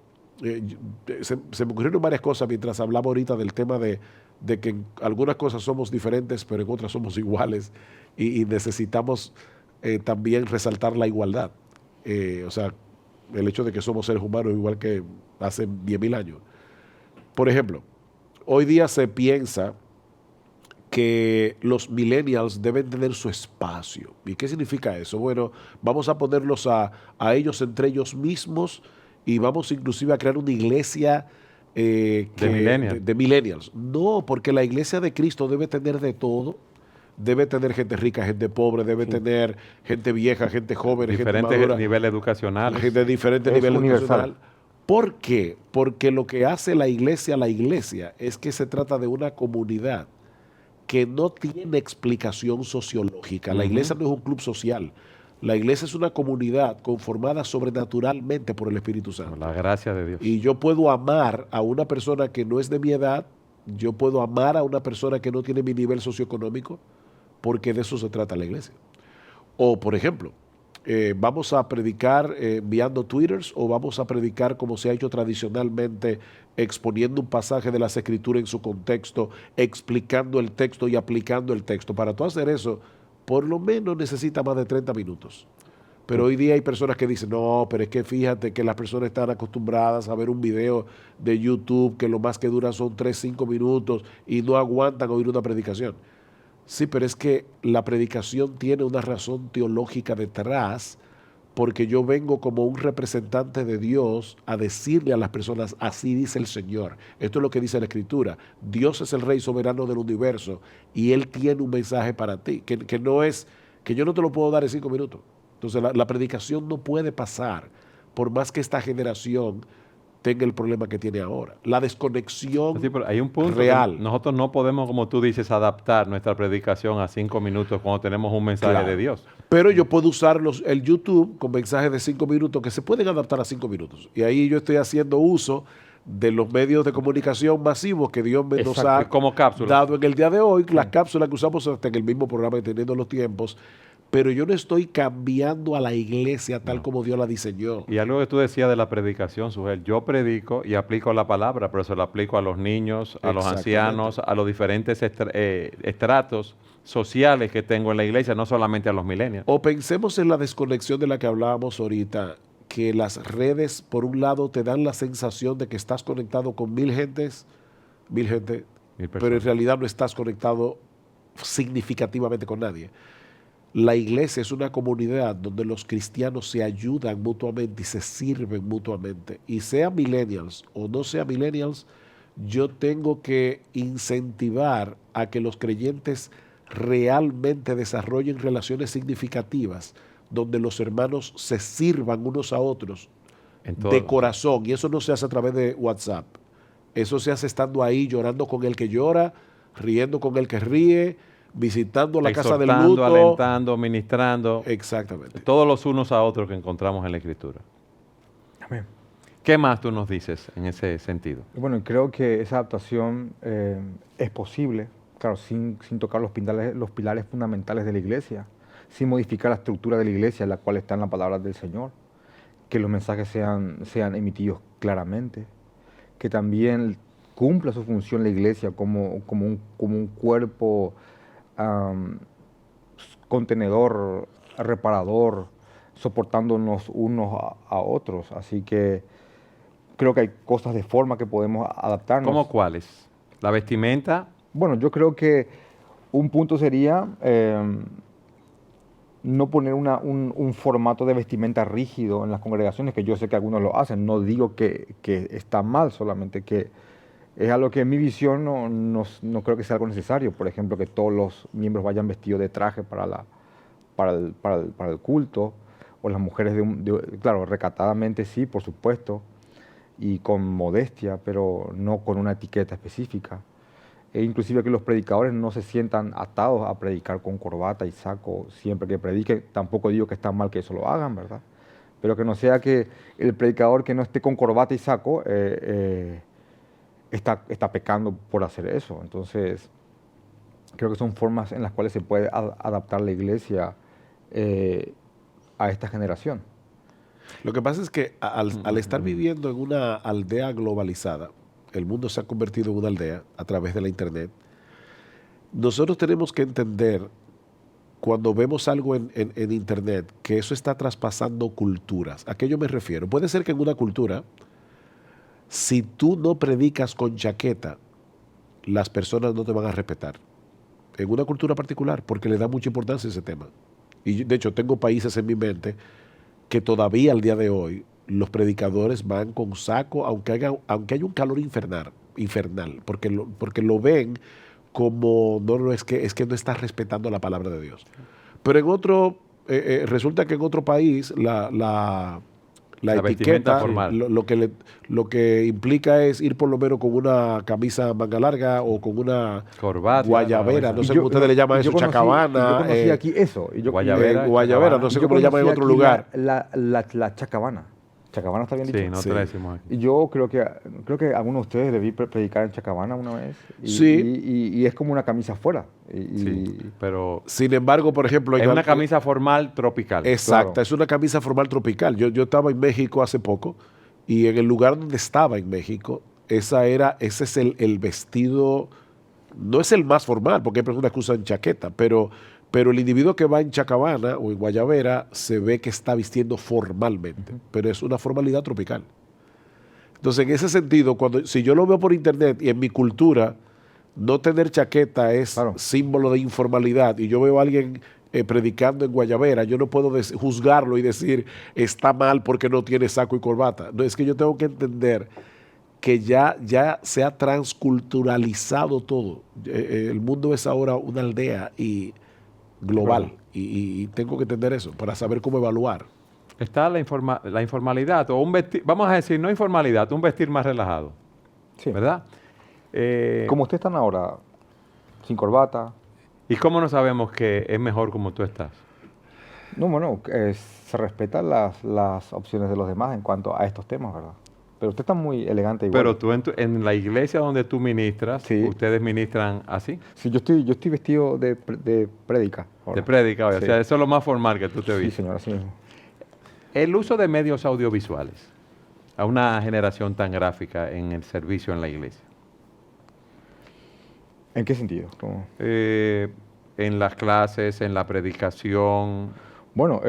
se me ocurrieron varias cosas mientras hablaba ahorita del tema de que en algunas cosas somos diferentes, pero en otras somos iguales y necesitamos también resaltar la igualdad. O sea, el hecho de que somos seres humanos igual que hace 10.000 años. Por ejemplo, hoy día se piensa que los millennials deben tener su espacio. ¿Y qué significa eso? Bueno, vamos a ponerlos a ellos entre ellos mismos y vamos inclusive a crear una iglesia de millennials. No, porque la iglesia de Cristo debe tener de todo. Debe tener gente rica, gente pobre, debe tener gente vieja, gente joven, diferentes gente madura, niveles educacionales. gente de diferentes niveles educacionales. ¿Por qué? Porque lo que hace la iglesia es que se trata de una comunidad que no tiene explicación sociológica. La iglesia no es un club social. La iglesia es una comunidad conformada sobrenaturalmente por el Espíritu Santo. Por la gracia de Dios. Y yo puedo amar a una persona que no es de mi edad, yo puedo amar a una persona que no tiene mi nivel socioeconómico, porque de eso se trata la iglesia. O, por ejemplo, vamos a predicar enviando twitters o vamos a predicar como se ha hecho tradicionalmente, exponiendo un pasaje de las Escrituras en su contexto, explicando el texto y aplicando el texto. Para tú hacer eso, por lo menos necesita más de 30 minutos. Pero hoy día hay personas que dicen, no, pero es que fíjate que las personas están acostumbradas a ver un video de YouTube que lo más que dura son 3, 5 minutos y no aguantan oír una predicación. Sí, pero es que la predicación tiene una razón teológica detrás, porque yo vengo como un representante de Dios a decirle a las personas, así dice el Señor. Esto es lo que dice la Escritura. Dios es el Rey soberano del universo y Él tiene un mensaje para ti, que no es, que yo no te lo puedo dar en 5 minutos. Entonces la predicación no puede pasar, por más que esta generación tenga el problema que tiene ahora. La desconexión sí, pero hay un punto real. Nosotros no podemos, como tú dices, adaptar nuestra predicación a 5 minutos cuando tenemos un mensaje de Dios. Pero yo puedo usar el YouTube con mensajes de 5 minutos que se pueden adaptar a 5 minutos. Y ahí yo estoy haciendo uso de los medios de comunicación masivos que Dios nos ha como dado en el día de hoy, las cápsulas que usamos hasta en el mismo programa Entendiendo los Tiempos. Pero yo no estoy cambiando a la iglesia tal como Dios la diseñó. Y algo que tú decías de la predicación, Sujel, yo predico y aplico la palabra, pero se la aplico a los niños, a los ancianos, a los diferentes estratos sociales que tengo en la iglesia, no solamente a los millennials. O pensemos en la desconexión de la que hablábamos ahorita, que las redes, por un lado, te dan la sensación de que estás conectado con 1,000 gentes, pero en realidad no estás conectado significativamente con nadie. La iglesia es una comunidad donde los cristianos se ayudan mutuamente y se sirven mutuamente. Y sea millennials o no sea millennials, yo tengo que incentivar a que los creyentes realmente desarrollen relaciones significativas donde los hermanos se sirvan unos a otros de corazón, y eso no se hace a través de WhatsApp. Eso se hace estando ahí, llorando con el que llora, riendo con el que ríe, visitando la casa del luto. Alentando, ministrando. Exactamente. Todos los unos a otros que encontramos en la Escritura. Amén. ¿Qué más tú nos dices en ese sentido? Bueno, creo que esa adaptación es posible, claro, sin tocar los pilares fundamentales de la iglesia, sin modificar la estructura de la iglesia en la cual están las palabras del Señor, que los mensajes sean emitidos claramente, que también cumpla su función la iglesia como un cuerpo contenedor, reparador, soportándonos unos a otros. Así que creo que hay cosas de forma que podemos adaptarnos. ¿Cómo cuáles? ¿La vestimenta? Bueno, yo creo que un punto sería no poner un formato de vestimenta rígido en las congregaciones, que yo sé que algunos lo hacen. No digo que está mal, solamente que es algo que en mi visión no creo que sea algo necesario. Por ejemplo, que todos los miembros vayan vestidos de traje para el culto, o las mujeres, claro, recatadamente sí, por supuesto, y con modestia, pero no con una etiqueta específica. E inclusive que los predicadores no se sientan atados a predicar con corbata y saco siempre que prediquen. Tampoco digo que está mal que eso lo hagan, ¿verdad? Pero que no sea que el predicador que no esté con corbata y saco está pecando por hacer eso. Entonces, creo que son formas en las cuales se puede adaptar la iglesia a esta generación. Lo que pasa es que al estar viviendo en una aldea globalizada, el mundo se ha convertido en una aldea a través de la internet. Nosotros tenemos que entender, cuando vemos algo en internet, que eso está traspasando culturas. ¿A qué yo me refiero? Puede ser que en una cultura, si tú no predicas con chaqueta, las personas no te van a respetar. En una cultura particular, porque le da mucha importancia a ese tema. Y de hecho, tengo países en mi mente que todavía al día de hoy los predicadores van con saco, aunque haya un calor infernal, porque lo ven como, es que no estás respetando la palabra de Dios. Pero resulta que en otro país la etiqueta, formal. lo que implica es ir por lo menos con una camisa manga larga o con una corbata, guayabera, no sé cómo ustedes le llaman eso, chacabana. Yo conocí aquí eso. Guayabera, no sé cómo le llaman en otro lugar. La chacabana. ¿Chacabana está bien dicho? Sí, nosotros le decimos aquí. Y yo creo que algunos de ustedes debí predicar en chacabana una vez. Y es como una camisa afuera. Sí, pero sin embargo, por ejemplo... Es una camisa formal tropical. Exacto, claro. Es una camisa formal tropical. Yo estaba en México hace poco y en el lugar donde estaba en México, ese es el vestido, no es el más formal, porque hay personas que usan chaqueta, pero el individuo que va en chacabana o en guayabera se ve que está vistiendo formalmente, pero es una formalidad tropical. Entonces, en ese sentido, si yo lo veo por internet y en mi cultura, no tener chaqueta es símbolo de informalidad, y yo veo a alguien predicando en guayabera, yo no puedo juzgarlo y decir está mal porque no tiene saco y corbata. No, es que yo tengo que entender que ya se ha transculturalizado todo. El mundo es ahora una aldea global, y tengo que entender eso para saber cómo evaluar. Está la informalidad, o vamos a decir, no informalidad, un vestir más relajado. Sí. ¿Verdad? Como ustedes están ahora, sin corbata. ¿Y cómo no sabemos que es mejor como tú estás? No, bueno, se respetan las opciones de los demás en cuanto a estos temas, ¿verdad? Pero usted está muy elegante igual. Pero tú en la iglesia donde tú ministras, sí. ¿Ustedes ministran así? Sí, yo estoy vestido de prédica. De prédica, sí. O sea, eso es lo más formal que tú te vistes. Sí, señor, así mismo. El uso de medios audiovisuales a una generación tan gráfica en el servicio en la iglesia. ¿En qué sentido? En las clases, en la predicación. Bueno,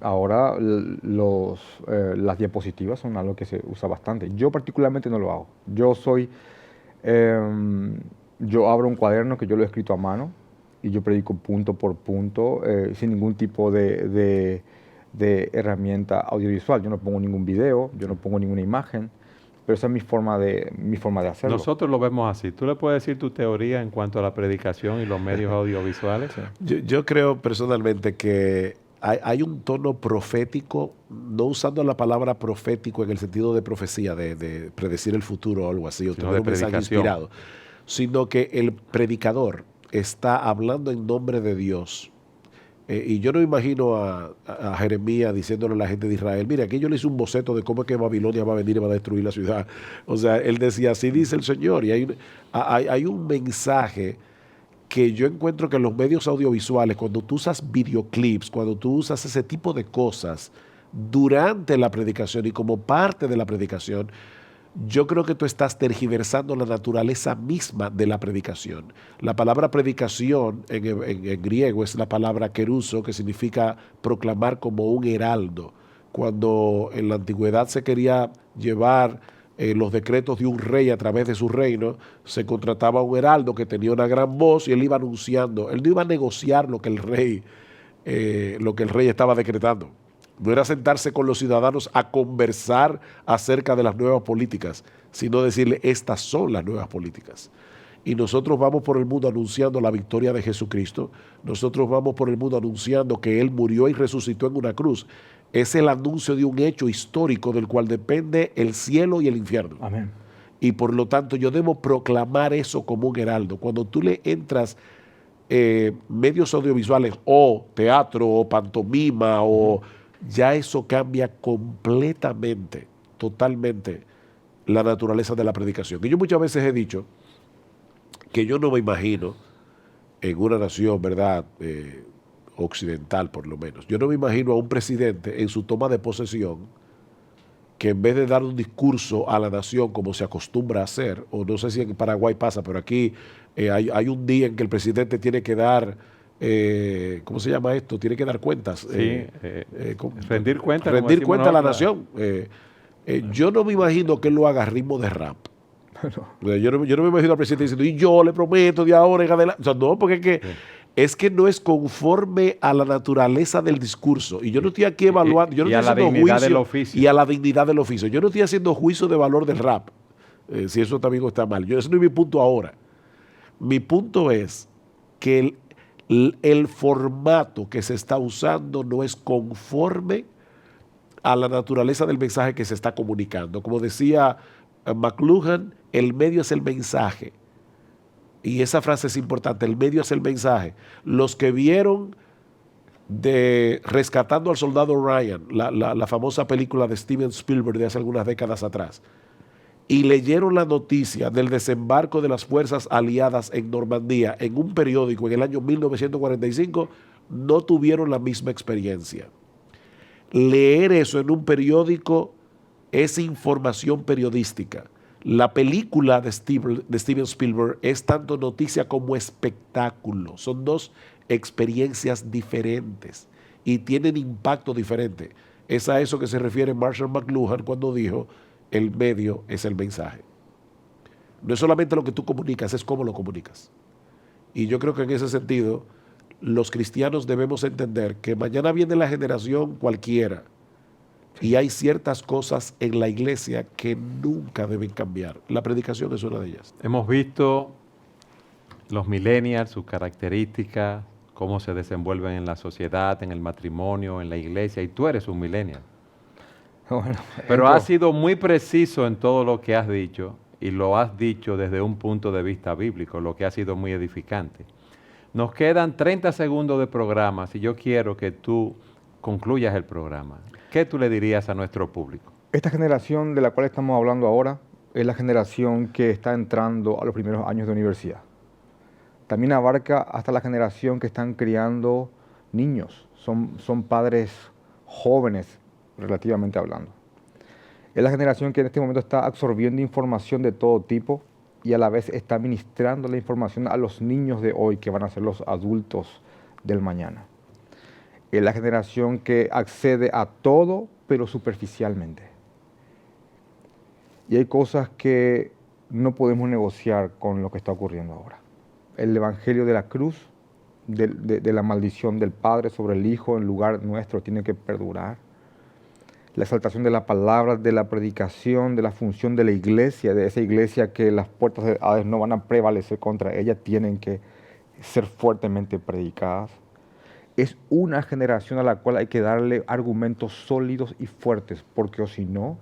ahora las diapositivas son algo que se usa bastante. Yo particularmente no lo hago. Yo abro un cuaderno que yo lo he escrito a mano y yo predico punto por punto sin ningún tipo de herramienta audiovisual. Yo no pongo ningún video, yo no pongo ninguna imagen, pero esa es mi forma de hacerlo. Nosotros lo vemos así. ¿Tú le puedes decir tu teoría en cuanto a la predicación y los medios audiovisuales? Yo creo personalmente que hay un tono profético, no usando la palabra profético en el sentido de profecía, de predecir el futuro o algo así, o Sino tener de un mensaje predicación. inspirado, sino que el predicador está hablando en nombre de Dios. Y yo no imagino a Jeremías diciéndole a la gente de Israel, mira, aquí yo le hice un boceto de cómo es que Babilonia va a venir y va a destruir la ciudad. O sea, él decía, así dice el Señor. Y hay un mensaje que yo encuentro que en los medios audiovisuales, cuando tú usas videoclips, cuando tú usas ese tipo de cosas durante la predicación y como parte de la predicación, yo creo que tú estás tergiversando la naturaleza misma de la predicación. La palabra predicación en griego es la palabra keruso, que significa proclamar como un heraldo. Cuando en la antigüedad se quería llevar los decretos de un rey a través de su reino, se contrataba un heraldo que tenía una gran voz y él iba anunciando. Él no iba a negociar lo que el rey estaba decretando. No era sentarse con los ciudadanos a conversar acerca de las nuevas políticas, sino decirle, estas son las nuevas políticas. Y nosotros vamos por el mundo anunciando la victoria de Jesucristo. Nosotros vamos por el mundo anunciando que Él murió y resucitó en una cruz. Es el anuncio de un hecho histórico del cual depende el cielo y el infierno. Amén. Y por lo tanto yo debo proclamar eso como un heraldo. Cuando tú le entras medios audiovisuales o teatro o pantomima o ya eso cambia completamente, totalmente la naturaleza de la predicación. Y yo muchas veces he dicho que yo no me imagino en una nación, ¿verdad?, occidental por lo menos, yo no me imagino a un presidente en su toma de posesión que en vez de dar un discurso a la nación como se acostumbra a hacer, o no sé si en Paraguay pasa, pero aquí hay un día en que el presidente tiene que dar, ¿cómo se llama esto? Tiene que dar cuentas. Rendir cuenta. Rendir cuenta a la nación. Yo no me imagino que él lo haga a ritmo de rap. Yo no me imagino al presidente diciendo, y yo le prometo de ahora en adelante. O sea, no, porque es que no es conforme a la naturaleza del discurso. Y yo no estoy aquí evaluando. Yo no y a estoy la haciendo dignidad juicio, del oficio. y a la dignidad del oficio. Yo no estoy haciendo juicio de valor del rap. Si eso también está mal. Ese no es mi punto ahora. Mi punto es que el formato que se está usando no es conforme a la naturaleza del mensaje que se está comunicando. Como decía McLuhan, el medio es el mensaje. Y esa frase es importante, el medio es el mensaje. Los que vieron de Rescatando al Soldado Ryan, la famosa película de Steven Spielberg de hace algunas décadas atrás, y leyeron la noticia del desembarco de las fuerzas aliadas en Normandía en un periódico en el año 1945, no tuvieron la misma experiencia. Leer eso en un periódico es información periodística. La película de Steven Spielberg es tanto noticia como espectáculo. Son dos experiencias diferentes y tienen impacto diferente. Es a eso que se refiere Marshall McLuhan cuando dijo, el medio es el mensaje. No es solamente lo que tú comunicas, es cómo lo comunicas. Y yo creo que en ese sentido, los cristianos debemos entender que mañana viene la generación cualquiera y hay ciertas cosas en la iglesia que nunca deben cambiar. La predicación es una de ellas. Hemos visto los millennials, sus características, cómo se desenvuelven en la sociedad, en el matrimonio, en la iglesia, y tú eres un millennial. Bueno, Pero has sido muy preciso en todo lo que has dicho y lo has dicho desde un punto de vista bíblico, lo que ha sido muy edificante. Nos quedan 30 segundos de programa si yo quiero que tú concluyas el programa. ¿Qué tú le dirías a nuestro público? Esta generación de la cual estamos hablando ahora es la generación que está entrando a los primeros años de universidad. También abarca hasta la generación que están criando niños. Son padres jóvenes, relativamente hablando. Es la generación que en este momento está absorbiendo información de todo tipo y a la vez está ministrando la información a los niños de hoy que van a ser los adultos del mañana. Es la generación que accede a todo, pero superficialmente. Y hay cosas que no podemos negociar con lo que está ocurriendo ahora. El evangelio de la cruz, de la maldición del Padre sobre el Hijo en lugar nuestro, tiene que perdurar. La exaltación de la palabra, de la predicación, de la función de la iglesia, de esa iglesia que las puertas de Hades no van a prevalecer contra ella, tienen que ser fuertemente predicadas. es una generación a la cual hay que darle argumentos sólidos y fuertes, porque o si no,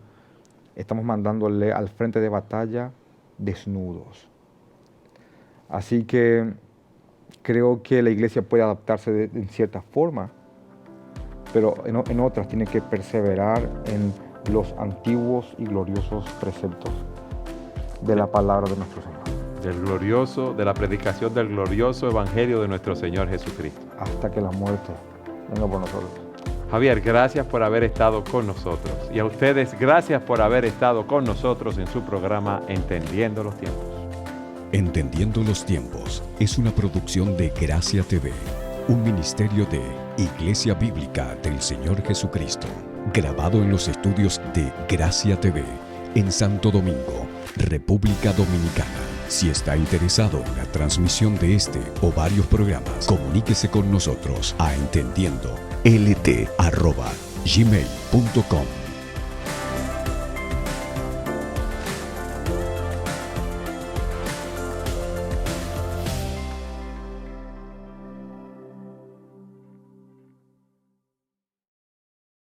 estamos mandándole al frente de batalla desnudos. Así que creo que la iglesia puede adaptarse en cierta forma, pero en otras tiene que perseverar en los antiguos y gloriosos preceptos de la palabra de nuestro Señor. De la predicación del glorioso evangelio de nuestro Señor Jesucristo. Hasta que la muerte venga por nosotros. Javier, gracias por haber estado con nosotros. Y a ustedes, gracias por haber estado con nosotros en su programa Entendiendo los Tiempos. Entendiendo los Tiempos es una producción de Gracia TV, un ministerio de Iglesia Bíblica del Señor Jesucristo, grabado en los estudios de Gracia TV en Santo Domingo, República Dominicana. Si está interesado en la transmisión de este o varios programas, comuníquese con nosotros a entendiendolT@gmail.com.